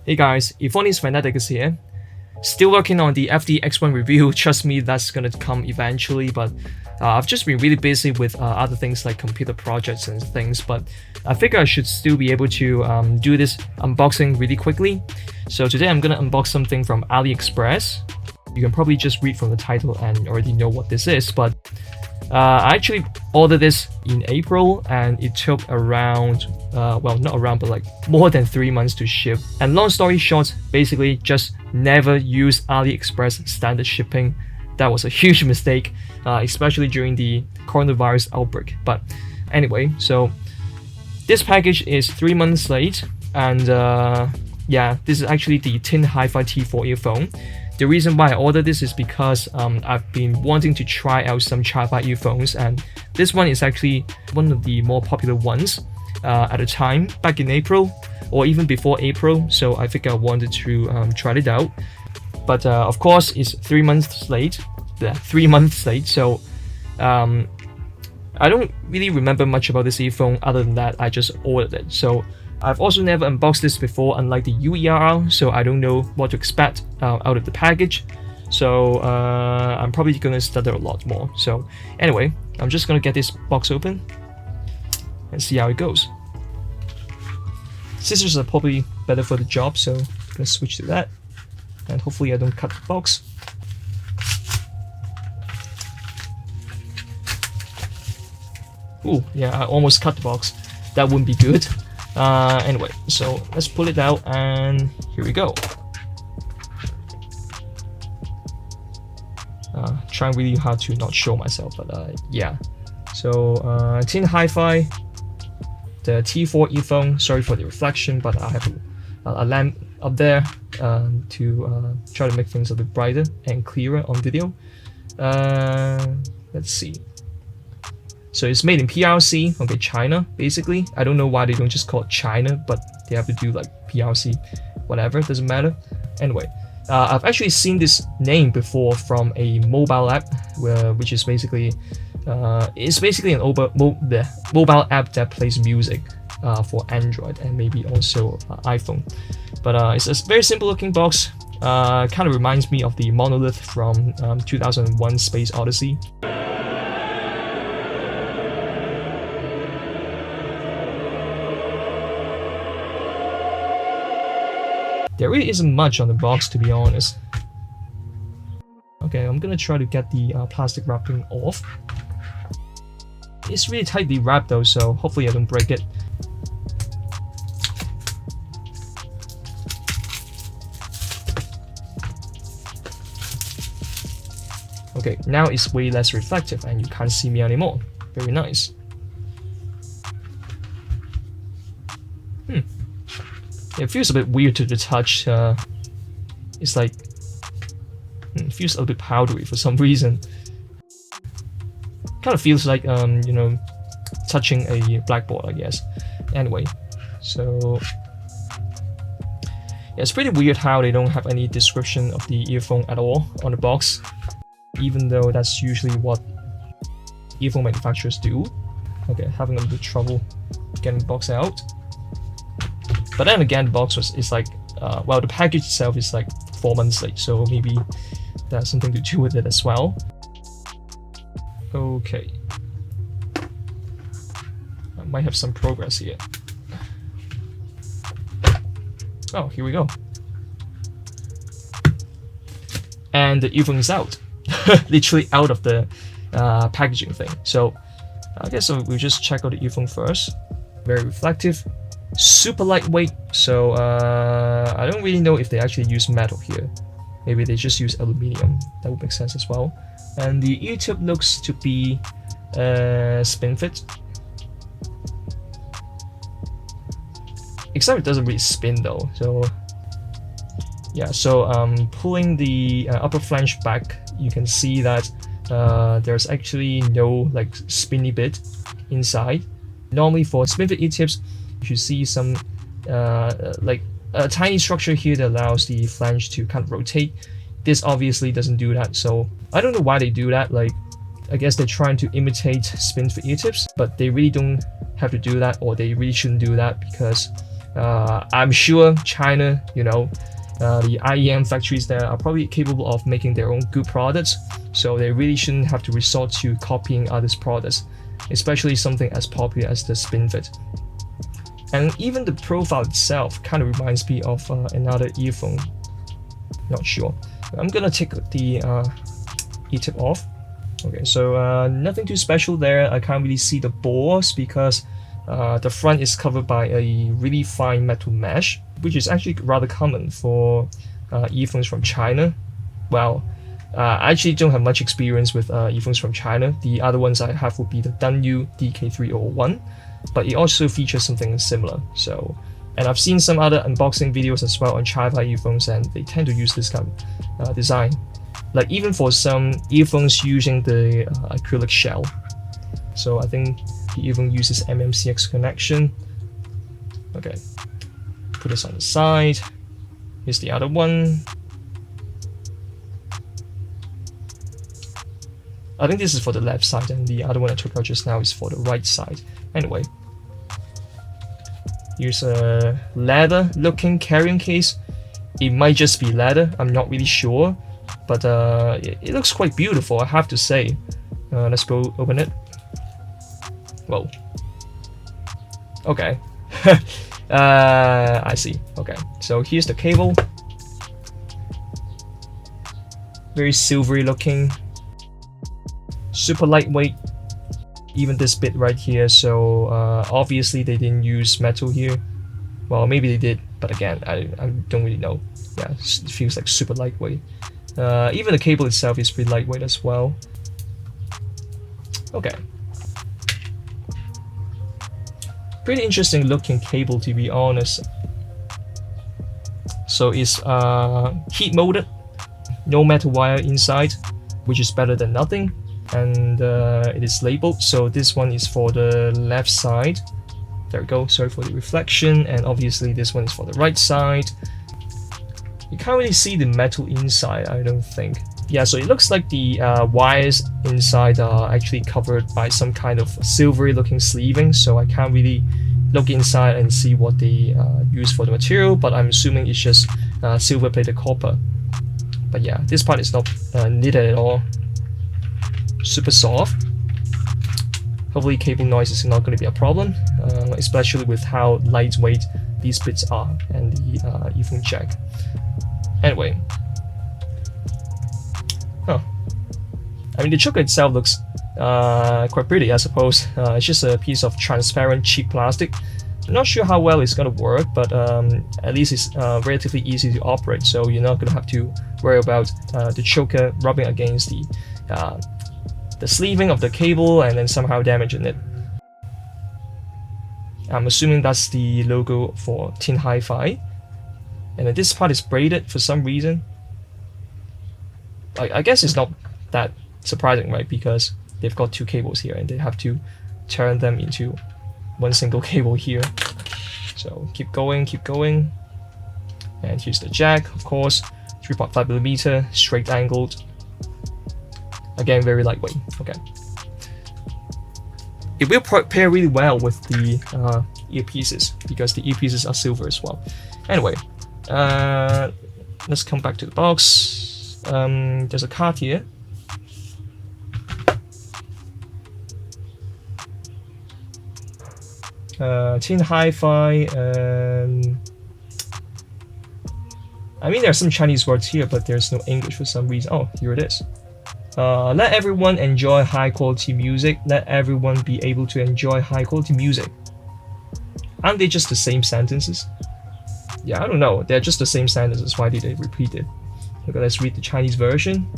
Hey guys, Earphoneus Fanaticus here. Still working on the FDX1 review. Trust me, that's gonna come eventually, but I've just been really busy with other things like computer projects and things, but I figure I should still be able to do this unboxing really quickly. So today I'm gonna unbox something from AliExpress. You can probably just read from the title and already know what this is, but I actually ordered this in April and it took around, well, not around, but like more than 3 months to ship. And long story short, basically just never use AliExpress standard shipping. That was a huge mistake, especially during the coronavirus outbreak. But anyway, so this package is 3 months late, and yeah, this is actually the TinHifi T4 earphone. The reason why I ordered this is because I've been wanting to try out some ChiFi earphones, and this one is actually one of the more popular ones at the time, back in April, or even before April, so I think I wanted to try it out. But of course, it's 3 months late, so I don't really remember much about this earphone other than that I just ordered it. So I've also never unboxed this before, unlike the UERR, so I don't know what to expect out of the package. So I'm probably gonna stutter a lot more. So anyway, I'm just gonna get this box open and see how it goes. Scissors are probably better for the job, so I'm gonna switch to that. And hopefully I don't cut the box. Ooh, yeah, I almost cut the box. That wouldn't be good. Anyway, so let's pull it out and here we go. Trying really hard to not show myself, but yeah. So TinHifi, the T4 earphone. Sorry for the reflection, but I have a lamp up there to try to make things a bit brighter and clearer on video. Let's see. So it's made in PRC, okay, China, basically. I don't know why they don't just call it China, but they have to do like PRC, whatever, doesn't matter. Anyway, I've actually seen this name before from a mobile app, which is basically, it's basically an mobile app that plays music for Android and maybe also iPhone. But it's a very simple looking box. Kind of reminds me of the monolith from 2001 Space Odyssey. There really isn't much on the box, to be honest. Okay, I'm gonna try to get the plastic wrapping off. It's really tightly wrapped though, so hopefully I don't break it. Okay, now it's way less reflective and you can't see me anymore. Very nice. It feels a bit weird to the touch. It's like, it feels a little bit powdery for some reason. Kind of feels like, you know, touching a blackboard, I guess. Anyway, so yeah, it's pretty weird how they don't have any description of the earphone at all on the box, even though that's usually what earphone manufacturers do. Okay, having a little bit trouble getting the box out. But then again, the box is like, well, the package itself is like 4 months late, so maybe that's something to do with it as well. Okay. I might have some progress here. Oh, here we go. And the earphone is out. Literally out of the packaging thing. So I guess we'll just check out the earphone first. Very reflective. Super lightweight, so I don't really know if they actually use metal here. Maybe they just use aluminium. That would make sense as well. And the ear tip looks to be spin fit. Except it doesn't really spin though. So yeah, so pulling the upper flange back, you can see that there's actually no like spinny bit inside. Normally for spin fit ear tips, you see some like a tiny structure here that allows the flange to kind of rotate. This obviously doesn't do that, so I don't know why they do that. Like, I guess they're trying to imitate spin for ear tips, but they really don't have to do that, or they really shouldn't do that, because I'm sure China, the IEM factories there are probably capable of making their own good products, so they really shouldn't have to resort to copying others' products, especially something as popular as the SpinFit. And even the profile itself kind of reminds me of another earphone. Not sure. I'm gonna take the e-tip off. Okay, so nothing too special there. I can't really see the bores because the front is covered by a really fine metal mesh, which is actually rather common for earphones from China. Well, I actually don't have much experience with earphones from China. The other ones I have would be the Danyu DK301, but it also features something similar. So, and I've seen some other unboxing videos as well on ChiFi earphones, and they tend to use this kind of design. Like even for some earphones using the acrylic shell. So I think the earphone uses MMCX connection. Okay, put this on the side. Here's the other one. I think this is for the left side, and the other one I took out just now is for the right side. Anyway, here's a leather looking carrying case. It might just be leather, I'm not really sure, but it looks quite beautiful, I have to say. Let's go open it. Whoa. Okay. I see. Okay, so here's the cable. Very silvery looking. Super lightweight, even this bit right here, so obviously they didn't use metal here. Well, maybe they did, but again, I don't really know. Yeah, it feels like super lightweight. Even the cable itself is pretty lightweight as well. Okay. Pretty interesting looking cable, to be honest. So it's heat molded, no metal wire inside, which is better than nothing. And it is labeled, so this one is for the left side. There we go, sorry for the reflection. And obviously this one is for the right side. You can't really see the metal inside, I don't think. Yeah, so it looks like the wires inside are actually covered by some kind of silvery looking sleeving, so I can't really look inside and see what they use for the material, but I'm assuming it's just silver plated copper. But yeah, this part is not knitted at all. Super soft. Hopefully cable noise is not going to be a problem, especially with how lightweight these bits are and the earphone jack. Anyway, I mean the choker itself looks quite pretty, I suppose. It's just a piece of transparent cheap plastic. I'm not sure how well it's going to work, but at least it's relatively easy to operate, so you're not going to have to worry about the choker rubbing against the sleeving of the cable and then somehow damaging it. I'm assuming that's the logo for TinHifi, and then this part is braided for some reason. I guess it's not that surprising, right? Because they've got two cables here and they have to turn them into one single cable here. So keep going, and here's the jack, of course, 3.5mm, straight angled. Again, very lightweight. Okay. It will pair really well with the earpieces because the earpieces are silver as well. Anyway, let's come back to the box. There's a card here. TinHifi. I mean, there are some Chinese words here, but there's no English for some reason. Oh, here it is. Let everyone enjoy high quality music. Let everyone be able to enjoy high quality music. Aren't they just the same sentences? Yeah, I don't know. They're just the same sentences. Why did they repeat it? Okay, let's read the Chinese version.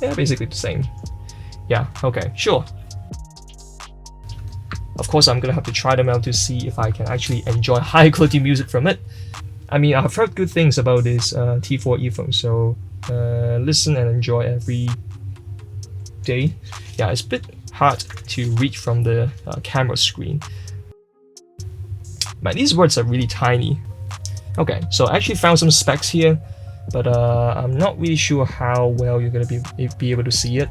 Yeah, basically the same. Yeah, okay, sure. Of course, I'm gonna have to try them out to see if I can actually enjoy high quality music from it. I mean, I've heard good things about this T4 earphone, so listen and enjoy every day. Yeah, it's a bit hard to reach from the camera screen. Man, these words are really tiny. Okay, so I actually found some specs here, but I'm not really sure how well you're gonna be able to see it.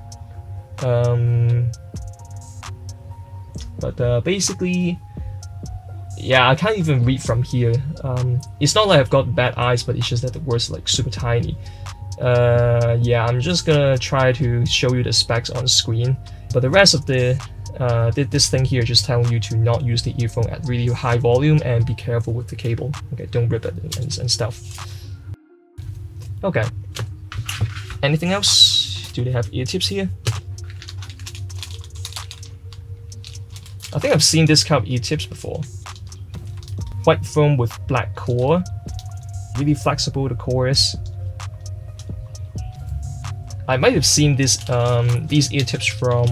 But basically, yeah, I can't even read from here. It's not like I've got bad eyes, but it's just that the words are like super tiny. Yeah, I'm just gonna try to show you the specs on screen, but the rest of the this thing here just telling you to not use the earphone at really high volume and be careful with the cable. Okay, don't rip it and stuff. Okay. Anything else? Do they have ear tips here? I think I've seen this kind of ear tips before. White foam with black core. Really flexible the core is. I might have seen this these ear tips from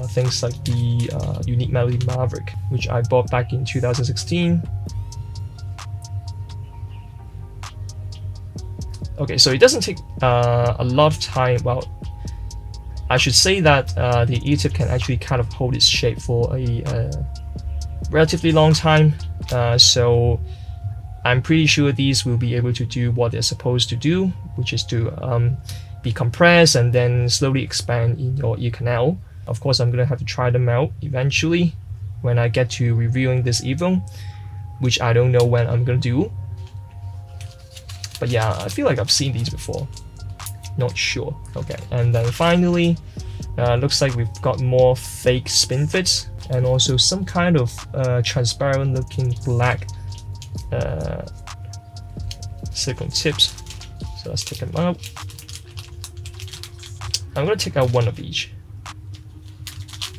things like the Unique Melody Maverick, which I bought back in 2016. Okay, so it doesn't take a lot of time. Well, I should say that the ear tip can actually kind of hold its shape for a relatively long time. So I'm pretty sure these will be able to do what they're supposed to do, which is to be compressed and then slowly expand in your ear canal. Of course, I'm gonna have to try them out eventually when I get to reviewing this earphone, which I don't know when I'm gonna do. But yeah, I feel like I've seen these before. Not sure. Okay, and then finally, looks like we've got more fake spin fits and also some kind of transparent looking black silicone tips. So let's take them out. I'm gonna take out one of each.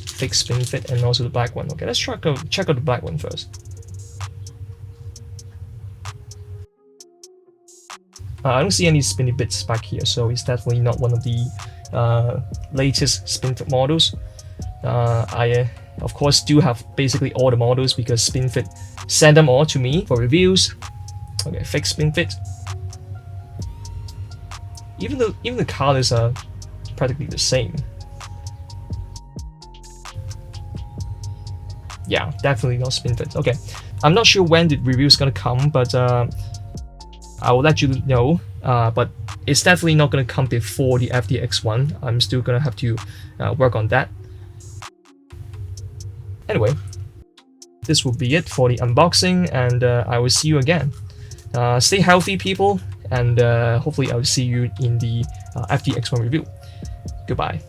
Fake spin fit and also the black one. Okay, let's check out the black one first. I don't see any spinny bits back here, so it's definitely not one of the latest spin fit models. I of course do have basically all the models because SpinFit sent them all to me for reviews. Okay, fake SpinFit. Even the colors are practically the same. Yeah, definitely not SpinFit. Okay, I'm not sure when the review is gonna come, but I will let you know. But it's definitely not gonna come before the FDX1. I'm still gonna have to work on that. Anyway, this will be it for the unboxing, and I will see you again. Stay healthy, people, and hopefully I will see you in the FDX1 review. Goodbye.